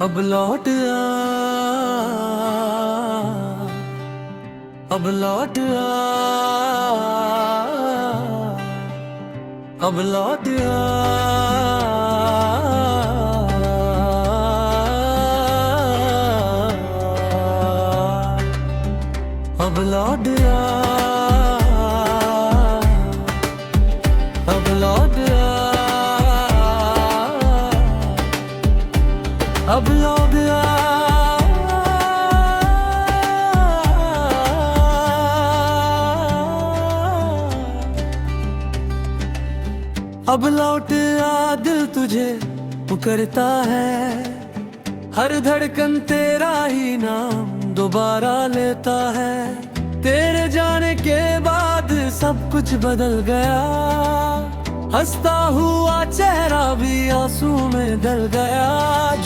अब लौट आ, अब लौट आ, अब लौट आ, अब लौट आ, अब लौट आ, अब लौट आ, अब लौट आ, दिल तुझे पुकारता है। हर धड़कन तेरा ही नाम दोबारा लेता है। तेरे जाने के बाद सब कुछ बदल गया। हंसता हुआ चेहरा भी आंसू में ढल गया।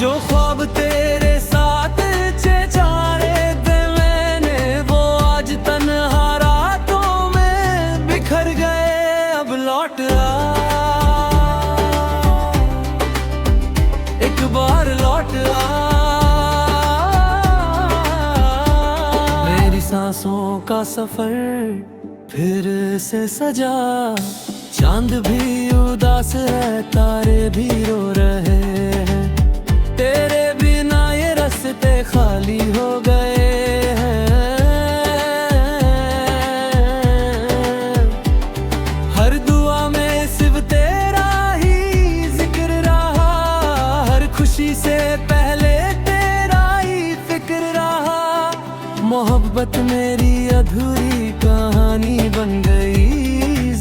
जो ख्वाब तेरे साथ जाने थे मैंने, वो आज तन्हा रातों में बिखर गए। अब लौट आ, एक बार लौट आ, मेरी सांसों का सफर फिर से सजा। चांद भी उदास है, तारे भी रो रहे हैं। तेरे बिना ये रास्ते खाली हो गए हैं। हर दुआ में सिर्फ तेरा ही जिक्र रहा। हर खुशी से पहले तेरा ही फिक्र रहा। मोहब्बत मेरी अधूरी कहानी बन गई।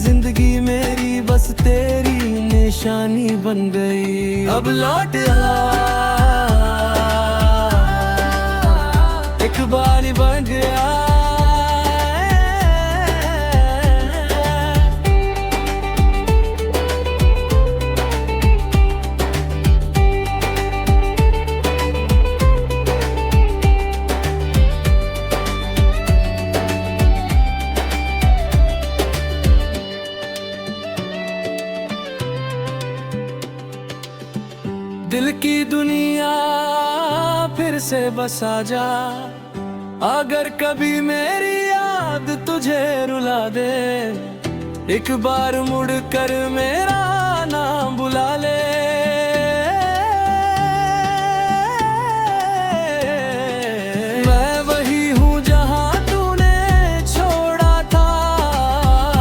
जिंदगी मेरी बस तेरी निशानी बन गई। अब लौट आ, एक बार बन गया। दिल की दुनिया फिर से बसा जा। अगर कभी मेरी याद तुझे रुला दे, एक बार मुड़ कर मेरा नाम बुला ले। मैं वही हूँ जहाँ तूने छोड़ा था।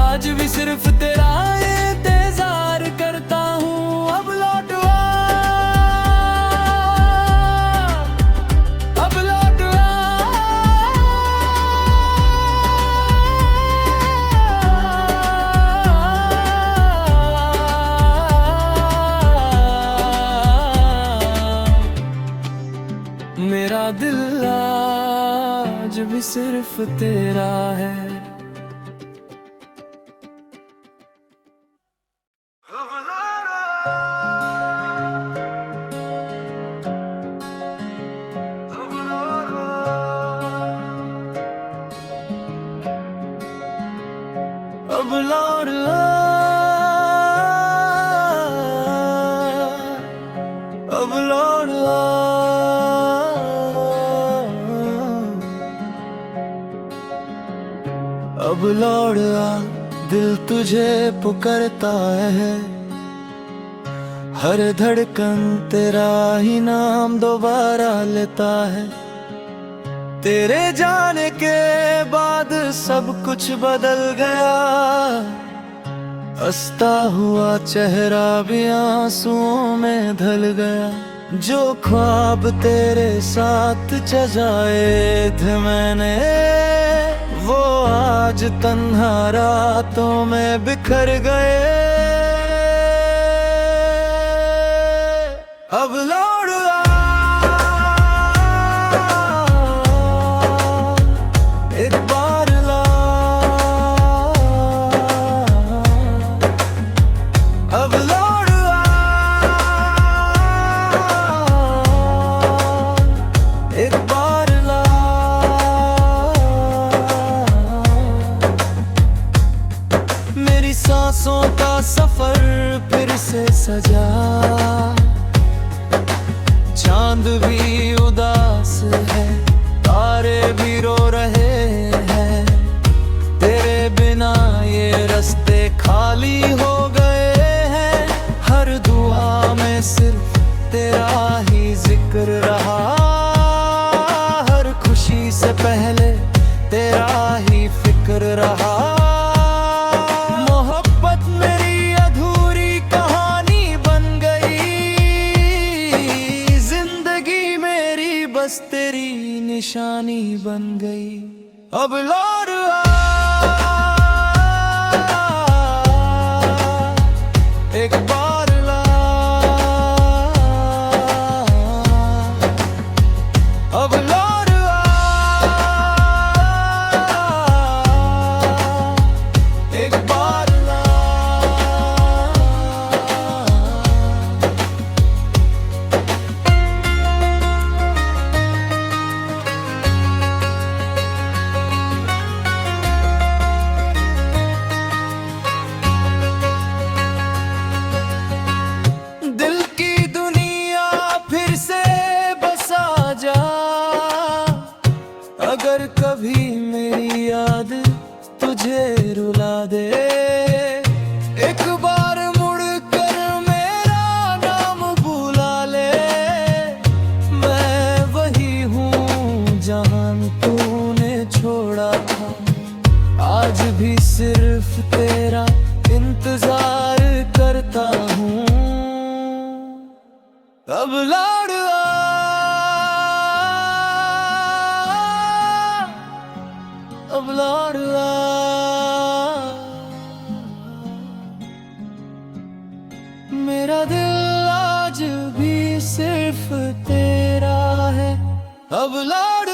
आज भी सिर्फ तेरा इंतजार करता हूँ। अब लौट आ, मेरा दिल आज भी सिर्फ तेरा है। अब लौट आ, अब लौट आ, अब लौट आ, दिल तुझे पुकारता है। हर धड़कन तेरा ही नाम दोबारा लेता है। तेरे जाने के बाद सब कुछ बदल गया। हंसता हुआ चेहरा भी आंसुओं में ढल गया। जो ख्वाब तेरे साथ सजाए थे मैंने, वो आज तन्हा रातों में बिखर गए। अब लौट आ, एक बार ला, अब लौट आ, एक बार ला। मेरी सांसों का सफर फिर से सजा। चांद भी उदास है, तारे भी रो रहे हैं। तेरे बिना ये रास्ते खाली हो गए हैं। हर दुआ में सिर्फ तेरा ही जिक्र रहा। हर खुशी से पहले तेरा ही फिक्र रहा। मोहब्बत मेरी अधूरी कहानी बन गई। जिंदगी मेरी बस तेरी निशानी बन गई। अब लौट एक बार ला, अब लौट एक बार ला। दिल की दुनिया फिर से बसा जा। अगर कभी मेरी याद तुझे रुला दे, एक बार मुड़ कर मेरा नाम बुला ले। मैं वही हूँ जहां तूने छोड़ा था। आज भी सिर्फ तेरा इंतजार करता हूँ। अब लौट अब लौट मेरा दिल आज भी सिर्फ तेरा है। अब लौट